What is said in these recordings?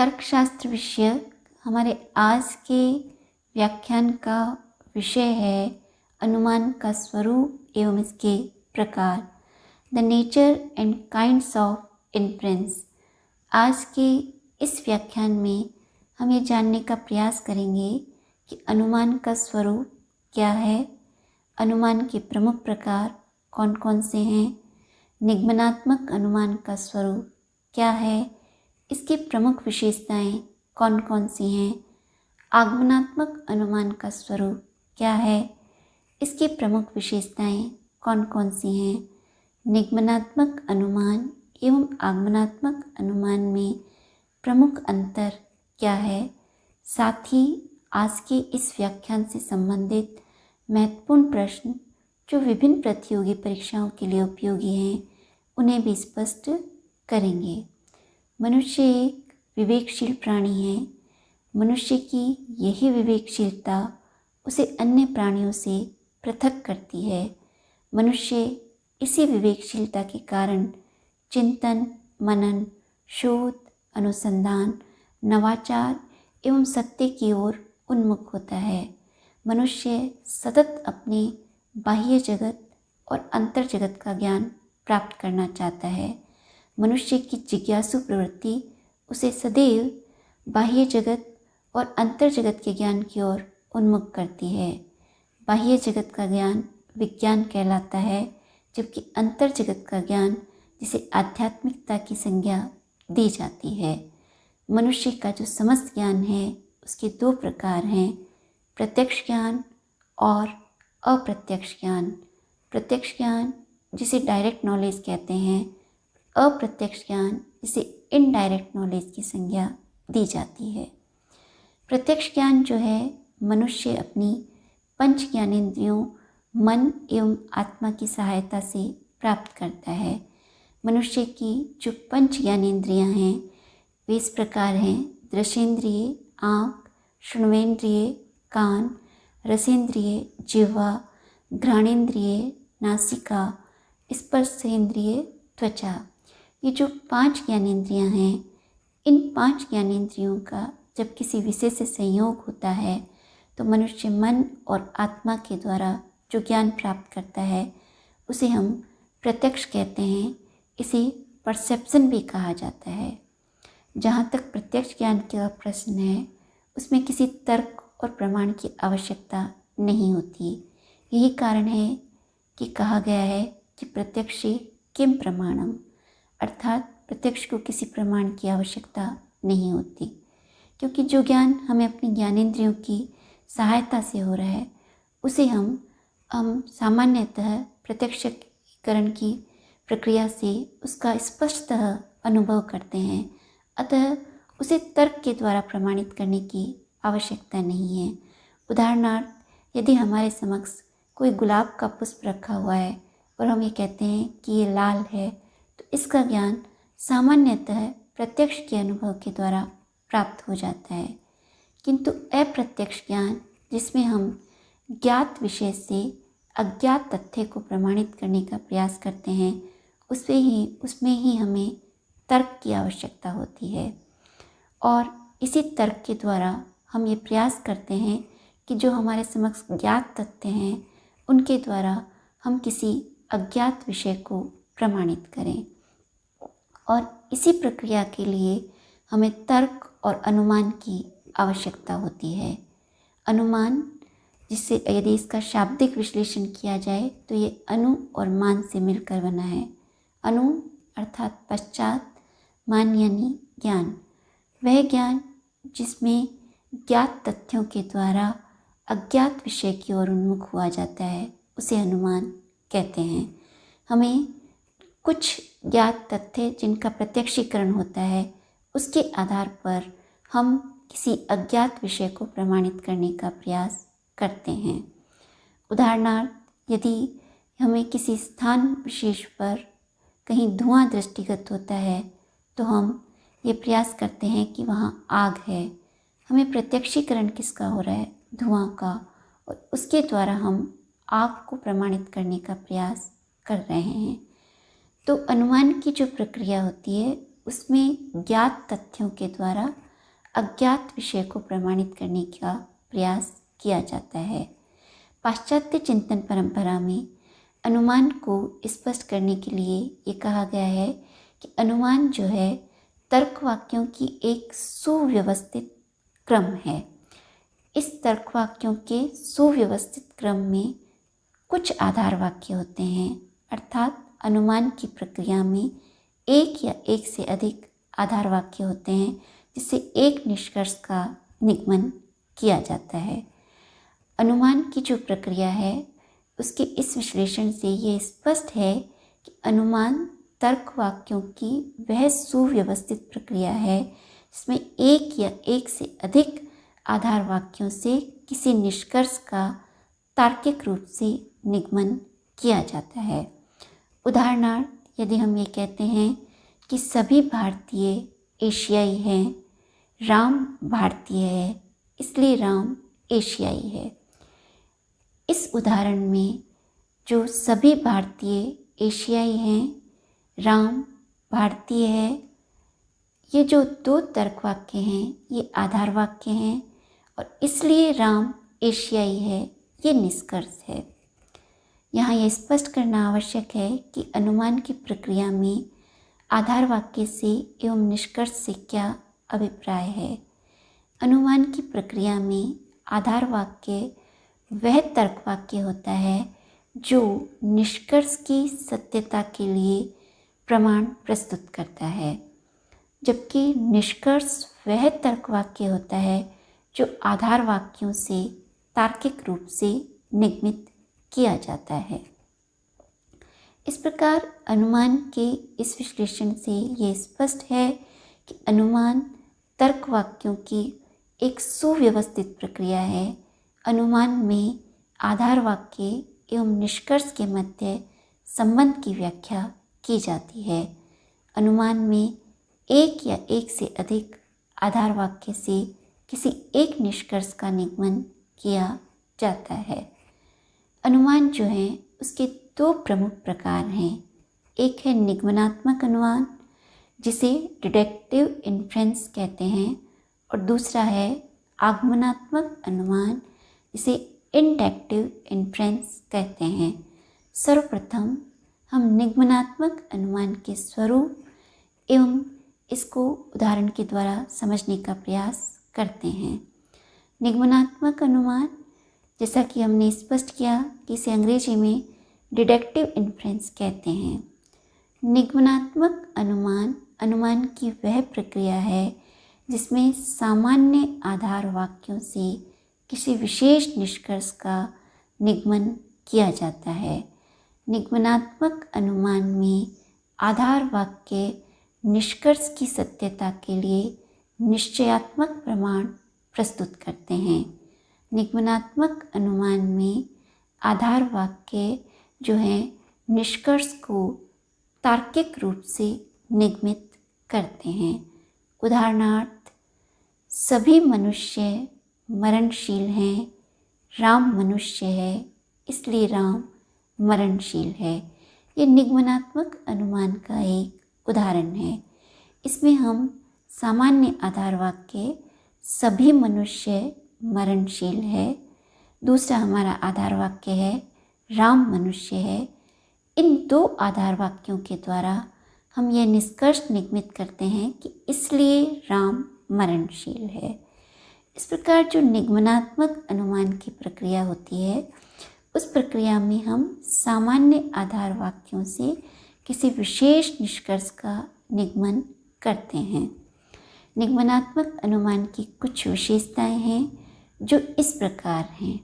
तर्कशास्त्र विषय हमारे आज के व्याख्यान का विषय है अनुमान का स्वरूप एवं इसके प्रकार, the nature and kinds of inference. आज के इस व्याख्यान में हम ये जानने का प्रयास करेंगे कि अनुमान का स्वरूप क्या है, अनुमान के प्रमुख प्रकार कौन कौन से हैं, निगमनात्मक अनुमान का स्वरूप क्या है, इसकी प्रमुख विशेषताएं कौन कौन सी हैं, आगमनात्मक अनुमान का स्वरूप क्या है, इसकी प्रमुख विशेषताएं कौन कौन सी हैं, निगमनात्मक अनुमान एवं आगमनात्मक अनुमान में प्रमुख अंतर क्या है, साथ ही आज के इस व्याख्यान से संबंधित महत्वपूर्ण प्रश्न जो विभिन्न प्रतियोगी परीक्षाओं के लिए उपयोगी हैं उन्हें भी स्पष्ट करेंगे। मनुष्य एक विवेकशील प्राणी है। मनुष्य की यही विवेकशीलता उसे अन्य प्राणियों से पृथक करती है। मनुष्य इसी विवेकशीलता के कारण चिंतन, मनन, शोध, अनुसंधान, नवाचार एवं सत्य की ओर उन्मुख होता है। मनुष्य सतत अपने बाह्य जगत और अंतर जगत का ज्ञान प्राप्त करना चाहता है। मनुष्य की जिज्ञासु प्रवृत्ति उसे सदैव बाह्य जगत और अंतर जगत के ज्ञान की ओर उन्मुख करती है। बाह्य जगत का ज्ञान विज्ञान कहलाता है, जबकि अंतर जगत का ज्ञान जिसे आध्यात्मिकता की संज्ञा दी जाती है। मनुष्य का जो समस्त ज्ञान है उसके दो प्रकार हैं, प्रत्यक्ष ज्ञान और अप्रत्यक्ष ज्ञान। प्रत्यक्ष ज्ञान जिसे डायरेक्ट नॉलेज कहते हैं, अप्रत्यक्ष ज्ञान जिसे इनडायरेक्ट नॉलेज की संज्ञा दी जाती है। प्रत्यक्ष ज्ञान जो है मनुष्य अपनी पंच ज्ञानेंद्रियों मन एवं आत्मा की सहायता से प्राप्त करता है। मनुष्य की जो पंच ज्ञानेंद्रियां हैं वे इस प्रकार हैं, दृश्येंद्रिय आँख, श्रवणेंद्रिय कान, रसेंद्रिय जिह्वा, घ्राणेंद्रिय नासिका, स्पर्शेंद्रिय त्वचा। ये जो पांच ज्ञानेंद्रियां हैं, इन पांच ज्ञानेंद्रियों का जब किसी विषय से संयोग होता है तो मनुष्य मन और आत्मा के द्वारा जो ज्ञान प्राप्त करता है उसे हम प्रत्यक्ष कहते हैं। इसे परसेप्शन भी कहा जाता है। जहाँ तक प्रत्यक्ष ज्ञान का प्रश्न है उसमें किसी तर्क और प्रमाण की आवश्यकता नहीं होती। यही कारण है कि कहा गया है कि प्रत्यक्षे किम प्रमाणम, अर्थात प्रत्यक्ष को किसी प्रमाण की आवश्यकता नहीं होती, क्योंकि जो ज्ञान हमें अपनी ज्ञानेंद्रियों की सहायता से हो रहा है उसे हम सामान्यतः प्रत्यक्षीकरण की प्रक्रिया से उसका स्पष्टतः अनुभव करते हैं। अतः उसे तर्क के द्वारा प्रमाणित करने की आवश्यकता नहीं है। उदाहरणार्थ, यदि हमारे समक्ष कोई गुलाब का पुष्प रखा हुआ है और हम ये कहते हैं कि ये लाल है, तो इसका ज्ञान सामान्यतः प्रत्यक्ष के अनुभव के द्वारा प्राप्त हो जाता है। किंतु अप्रत्यक्ष ज्ञान जिसमें हम ज्ञात विषय से अज्ञात तथ्य को प्रमाणित करने का प्रयास करते हैं उसमें ही हमें तर्क की आवश्यकता होती है। और इसी तर्क के द्वारा हम ये प्रयास करते हैं कि जो हमारे समक्ष ज्ञात तथ्य हैं उनके द्वारा हम किसी अज्ञात विषय को प्रमाणित करें। और इसी प्रक्रिया के लिए हमें तर्क और अनुमान की आवश्यकता होती है। अनुमान जिससे यदि इसका शाब्दिक विश्लेषण किया जाए तो ये अनु और मान से मिलकर बना है। अनु अर्थात पश्चात, मान यानी ज्ञान। वह ज्ञान जिसमें ज्ञात तथ्यों के द्वारा अज्ञात विषय की ओर उन्मुख हुआ जाता है उसे अनुमान कहते हैं। हमें कुछ ज्ञात तथ्य जिनका प्रत्यक्षीकरण होता है उसके आधार पर हम किसी अज्ञात विषय को प्रमाणित करने का प्रयास करते हैं। उदाहरणार्थ, यदि हमें किसी स्थान विशेष पर कहीं धुआं दृष्टिगत होता है तो हम ये प्रयास करते हैं कि वहाँ आग है। हमें प्रत्यक्षीकरण किसका हो रहा है? धुआं का, और उसके द्वारा हम आग को प्रमाणित करने का प्रयास कर रहे हैं। तो अनुमान की जो प्रक्रिया होती है उसमें ज्ञात तथ्यों के द्वारा अज्ञात विषय को प्रमाणित करने का प्रयास किया जाता है। पाश्चात्य चिंतन परंपरा में अनुमान को स्पष्ट करने के लिए ये कहा गया है कि अनुमान जो है तर्क वाक्यों की एक सुव्यवस्थित क्रम है। इस तर्क वाक्यों के सुव्यवस्थित क्रम में कुछ आधार वाक्य होते हैं, अर्थात अनुमान की प्रक्रिया में एक या एक से अधिक आधार वाक्य होते हैं जिससे एक निष्कर्ष का निगमन किया जाता है। अनुमान की जो प्रक्रिया है उसके इस विश्लेषण से ये स्पष्ट है कि अनुमान तर्क वाक्यों की वह सुव्यवस्थित प्रक्रिया है जिसमें एक या एक से अधिक आधार वाक्यों से किसी निष्कर्ष का तार्किक रूप से निगमन किया जाता है। उदाहरणार्थ यदि हम ये कहते हैं कि सभी भारतीय एशियाई हैं, राम भारतीय है इसलिए राम एशियाई है। इस उदाहरण में जो सभी भारतीय एशियाई हैं, राम भारतीय है, ये जो दो तर्क वाक्य हैं ये आधार वाक्य हैं और इसलिए राम एशियाई है, ये निष्कर्ष है। यहाँ यह स्पष्ट करना आवश्यक है कि अनुमान की प्रक्रिया में आधार वाक्य से एवं निष्कर्ष से क्या अभिप्राय है। अनुमान की प्रक्रिया में आधार वाक्य वह तर्क वाक्य होता है जो निष्कर्ष की सत्यता के लिए प्रमाण प्रस्तुत करता है, जबकि निष्कर्ष वह तर्क वाक्य होता है जो आधार वाक्यों से तार्किक रूप से निगमित किया जाता है। इस प्रकार अनुमान के इस विश्लेषण से ये स्पष्ट है कि अनुमान तर्क वाक्यों की एक सुव्यवस्थित प्रक्रिया है। अनुमान में आधार वाक्य एवं निष्कर्ष के मध्य संबंध की व्याख्या की जाती है। अनुमान में एक या एक से अधिक आधार वाक्य से किसी एक निष्कर्ष का निगमन किया जाता है। अनुमान जो है उसके दो प्रमुख प्रकार हैं। एक है निगमनात्मक अनुमान जिसे डिडक्टिव इन्फ्रेंस कहते हैं और दूसरा है आगमनात्मक अनुमान जिसे इंडक्टिव इन्फ्रेंस कहते हैं। सर्वप्रथम हम निगमनात्मक अनुमान के स्वरूप एवं इसको उदाहरण के द्वारा समझने का प्रयास करते हैं। निगमनात्मक अनुमान, जैसा कि हमने स्पष्ट किया कि इसे अंग्रेजी में डिडक्टिव इन्फ्रेंस कहते हैं। निगमनात्मक अनुमान अनुमान की वह प्रक्रिया है जिसमें सामान्य आधार वाक्यों से किसी विशेष निष्कर्ष का निगमन किया जाता है। निगमनात्मक अनुमान में आधार वाक्य निष्कर्ष की सत्यता के लिए निश्चयात्मक प्रमाण प्रस्तुत करते हैं। निगमनात्मक अनुमान में आधार वाक्य जो है निष्कर्ष को तार्किक रूप से निगमित करते हैं। उदाहरणार्थ, सभी मनुष्य मरणशील हैं, राम मनुष्य है इसलिए राम मरणशील है। ये निगमनात्मक अनुमान का एक उदाहरण है। इसमें हम सामान्य आधार वाक्य सभी मनुष्य मरणशील है, दूसरा हमारा आधार वाक्य है राम मनुष्य है। इन दो आधार वाक्यों के द्वारा हम यह निष्कर्ष निगमित करते हैं कि इसलिए राम मरणशील है। इस प्रकार जो निगमनात्मक अनुमान की प्रक्रिया होती है उस प्रक्रिया में हम सामान्य आधार वाक्यों से किसी विशेष निष्कर्ष का निगमन करते हैं। निगमनात्मक अनुमान की कुछ विशेषताएं हैं जो इस प्रकार हैं।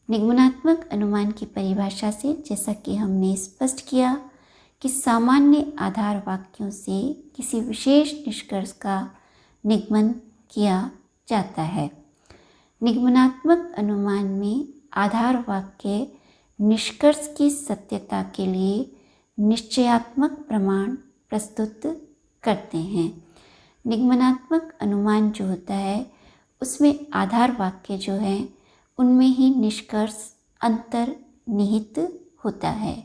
निगमनात्मक अनुमान की परिभाषा से, जैसा कि हमने स्पष्ट किया कि सामान्य आधार वाक्यों से किसी विशेष निष्कर्ष का निगमन किया जाता है। निगमनात्मक अनुमान में आधार वाक्य निष्कर्ष की सत्यता के लिए निश्चयात्मक प्रमाण प्रस्तुत करते हैं। निगमनात्मक अनुमान जो होता है उसमें आधार वाक्य जो है उनमें ही निष्कर्ष अंतर्निहित होता है।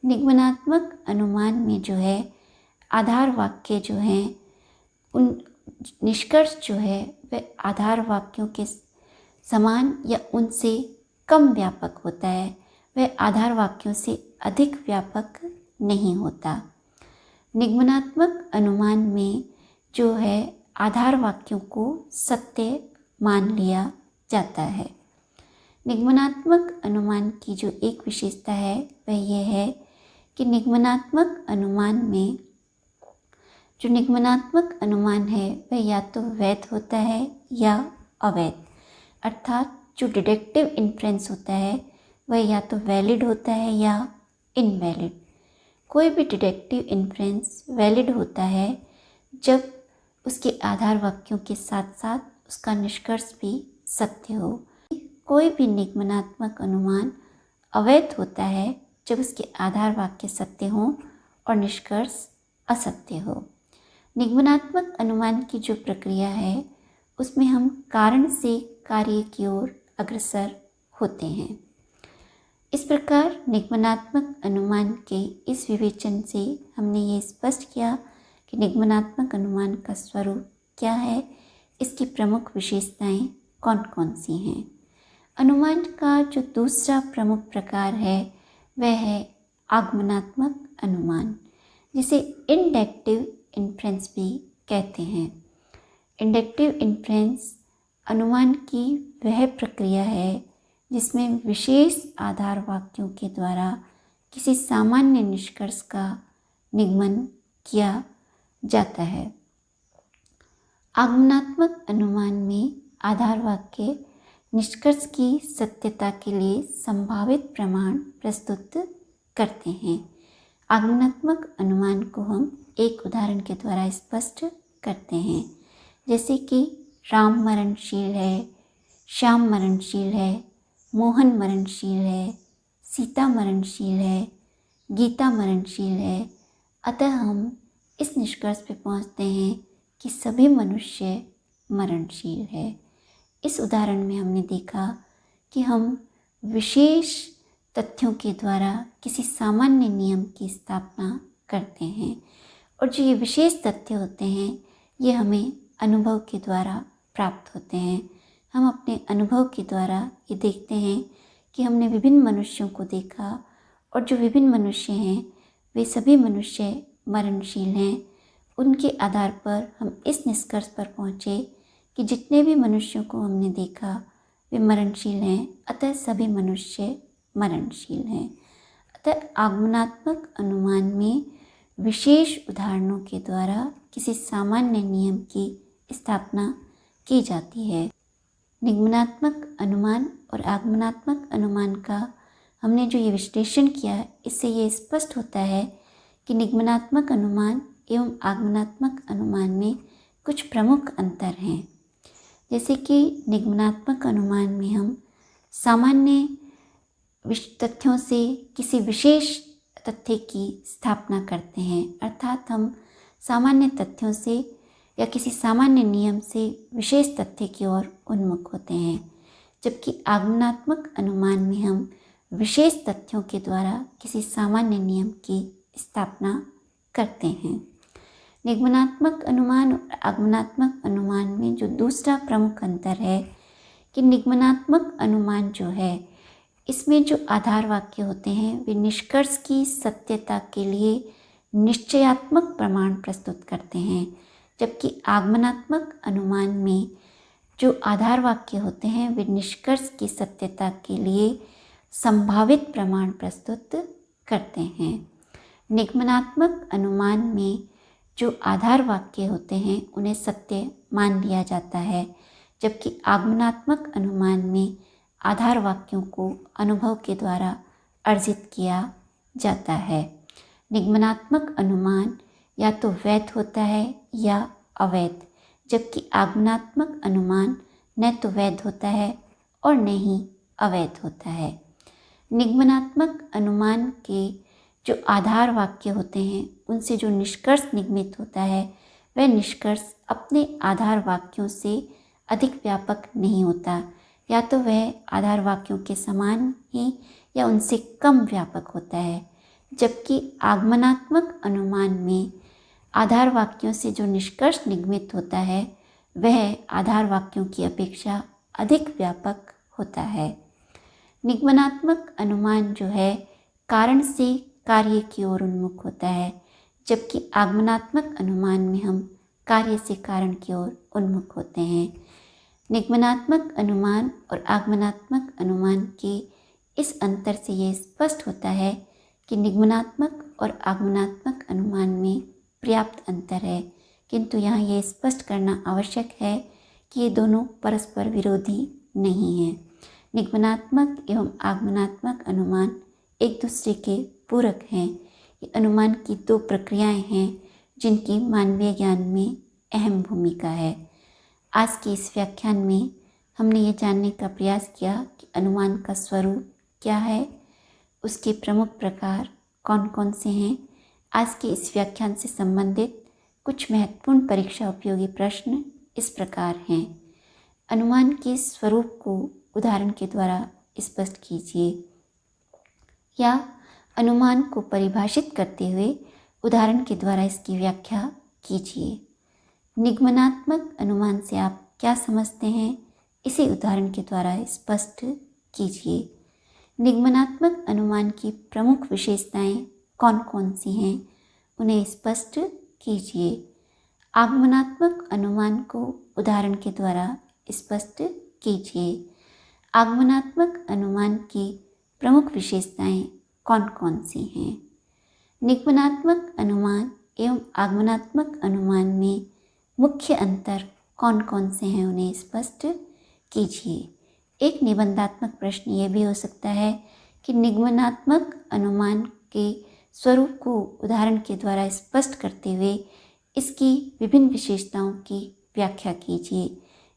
निगमनात्मक अनुमान में जो है आधार वाक्य जो हैं उन निष्कर्ष जो है वह आधार वाक्यों के समान या उनसे कम व्यापक होता है, वह आधार वाक्यों से अधिक व्यापक नहीं होता। निगमनात्मक अनुमान में जो है आधार वाक्यों को सत्य मान लिया जाता है। निगमनात्मक अनुमान की जो एक विशेषता है वह यह है कि निगमनात्मक अनुमान में जो निगमनात्मक अनुमान है वह या तो वैध होता है या अवैध, अर्थात जो डिडक्टिव इन्फ्रेंस होता है वह या तो वैलिड होता है या इनवैलिड। कोई भी डिडक्टिव इन्फ्रेंस वैलिड होता है जब उसके आधार वाक्यों के साथ साथ उसका निष्कर्ष भी सत्य हो। कोई भी निगमनात्मक अनुमान अवैध होता है जब उसके आधार वाक्य सत्य हों और निष्कर्ष असत्य हो। निगमनात्मक अनुमान की जो प्रक्रिया है उसमें हम कारण से कार्य की ओर अग्रसर होते हैं। इस प्रकार निगमनात्मक अनुमान के इस विवेचन से हमने ये स्पष्ट किया कि निगमनात्मक अनुमान का स्वरूप क्या है, इसकी प्रमुख विशेषताएं कौन कौन सी हैं। अनुमान का जो दूसरा प्रमुख प्रकार है वह है आगमनात्मक अनुमान, जिसे इंडक्टिव इन्फ्रेंस भी कहते हैं। इंडक्टिव इन्फ्रेंस अनुमान की वह प्रक्रिया है जिसमें विशेष आधार वाक्यों के द्वारा किसी सामान्य निष्कर्ष का निगमन किया जाता है। आगमनात्मक अनुमान में आधार वाक्य निष्कर्ष की सत्यता के लिए संभावित प्रमाण प्रस्तुत करते हैं। आगमनात्मक अनुमान को हम एक उदाहरण के द्वारा स्पष्ट करते हैं, जैसे कि राम मरणशील है, श्याम मरणशील है, मोहन मरणशील है, सीता मरणशील है, गीता मरणशील है। अतः हम इस निष्कर्ष पर पहुंचते हैं कि सभी मनुष्य मरणशील है। इस उदाहरण में हमने देखा कि हम विशेष तथ्यों के द्वारा किसी सामान्य नियम की स्थापना करते हैं, और जो ये विशेष तथ्य होते हैं ये हमें अनुभव के द्वारा प्राप्त होते हैं। हम अपने अनुभव के द्वारा ये देखते हैं कि हमने विभिन्न मनुष्यों को देखा, और जो विभिन्न मनुष्य हैं वे सभी मनुष्य मरणशील हैं। उनके आधार पर हम इस निष्कर्ष पर पहुँचे कि जितने भी मनुष्यों को हमने देखा वे मरणशील हैं, अतः सभी मनुष्य मरणशील हैं। अतः आगमनात्मक अनुमान में विशेष उदाहरणों के द्वारा किसी सामान्य नियम की स्थापना की जाती है। निगमनात्मक अनुमान और आगमनात्मक अनुमान का हमने जो ये विश्लेषण किया, इससे ये स्पष्ट होता है कि निगमनात्मक अनुमान एवं आगमनात्मक अनुमान में कुछ प्रमुख अंतर हैं। जैसे कि निगमनात्मक अनुमान में हम सामान्य तथ्यों से किसी विशेष तथ्य की स्थापना करते हैं, अर्थात हम सामान्य तथ्यों से या किसी सामान्य नियम से विशेष तथ्य की ओर उन्मुख होते हैं, जबकि आगमनात्मक अनुमान में हम विशेष तथ्यों के द्वारा किसी सामान्य नियम की स्थापना करते हैं। निगमनात्मक अनुमान और आगमनात्मक अनुमान में जो दूसरा प्रमुख अंतर है कि निगमनात्मक अनुमान जो है इसमें जो आधार वाक्य होते हैं वे निष्कर्ष की सत्यता के लिए निश्चयात्मक प्रमाण प्रस्तुत करते हैं, जबकि आगमनात्मक अनुमान में जो आधार वाक्य होते हैं वे निष्कर्ष की सत्यता के लिए संभावित प्रमाण प्रस्तुत करते हैं। निगमनात्मक अनुमान में जो आधार वाक्य होते हैं उन्हें सत्य मान लिया जाता है, जबकि आगमनात्मक अनुमान में आधार वाक्यों को अनुभव के द्वारा अर्जित किया जाता है। निगमनात्मक अनुमान या तो वैध होता है या अवैध, जबकि आगमनात्मक अनुमान न तो वैध होता है और न ही अवैध होता है। निगमनात्मक अनुमान के जो आधार वाक्य होते हैं उनसे जो निष्कर्ष निगमित होता है वह निष्कर्ष अपने आधार वाक्यों से अधिक व्यापक नहीं होता, या तो वह आधार वाक्यों के समान ही या उनसे कम व्यापक होता है। जबकि आगमनात्मक अनुमान में आधार वाक्यों से जो निष्कर्ष निगमित होता है वह आधार वाक्यों की अपेक्षा अधिक व्यापक होता है। निगमनात्मक अनुमान जो है कारण से कार्य की ओर उन्मुख होता है, जबकि आगमनात्मक अनुमान में हम कार्य से कारण की ओर उन्मुख होते हैं। निगमनात्मक अनुमान और आगमनात्मक अनुमान के इस अंतर से ये स्पष्ट होता है कि निगमनात्मक और आगमनात्मक अनुमान में पर्याप्त अंतर है, किंतु यहाँ ये स्पष्ट करना आवश्यक है कि ये दोनों परस्पर विरोधी नहीं हैं। निगमनात्मक एवं आगमनात्मक अनुमान एक दूसरे के पूरक हैं। ये अनुमान की दो प्रक्रियाएं हैं जिनकी मानवीय ज्ञान में अहम भूमिका है। आज के इस व्याख्यान में हमने ये जानने का प्रयास किया कि अनुमान का स्वरूप क्या है, उसके प्रमुख प्रकार कौन कौन से हैं। आज के इस व्याख्यान से संबंधित कुछ महत्वपूर्ण परीक्षा उपयोगी प्रश्न इस प्रकार हैं। अनुमान के स्वरूप को उदाहरण के द्वारा स्पष्ट कीजिए, या अनुमान को परिभाषित करते हुए उदाहरण के द्वारा इसकी व्याख्या कीजिए। निगमनात्मक अनुमान से आप क्या समझते हैं, इसे उदाहरण के द्वारा स्पष्ट कीजिए। निगमनात्मक अनुमान की प्रमुख विशेषताएं कौन कौन सी हैं, उन्हें स्पष्ट कीजिए। आगमनात्मक अनुमान को उदाहरण के द्वारा स्पष्ट कीजिए। आगमनात्मक अनुमान की प्रमुख विशेषताएं कौन कौन सी हैं। निगमनात्मक अनुमान एवं आगमनात्मक अनुमान में मुख्य अंतर कौन कौन से हैं, उन्हें स्पष्ट कीजिए। एक निबंधात्मक प्रश्न ये भी हो सकता है कि निगमनात्मक अनुमान के स्वरूप को उदाहरण के द्वारा स्पष्ट करते हुए इसकी विभिन्न विशेषताओं की व्याख्या कीजिए।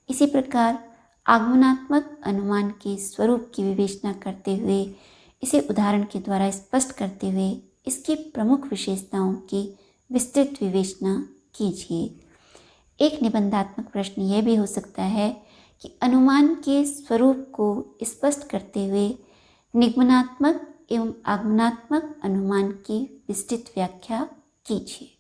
इसी प्रकार आगमनात्मक अनुमान के स्वरूप की विवेचना करते हुए इसे उदाहरण के द्वारा स्पष्ट करते हुए इसकी प्रमुख विशेषताओं की विस्तृत विवेचना कीजिए। एक निबंधात्मक प्रश्न यह भी हो सकता है कि अनुमान के स्वरूप को स्पष्ट करते हुए निगमनात्मक एवं आगमनात्मक अनुमान की विस्तृत व्याख्या कीजिए।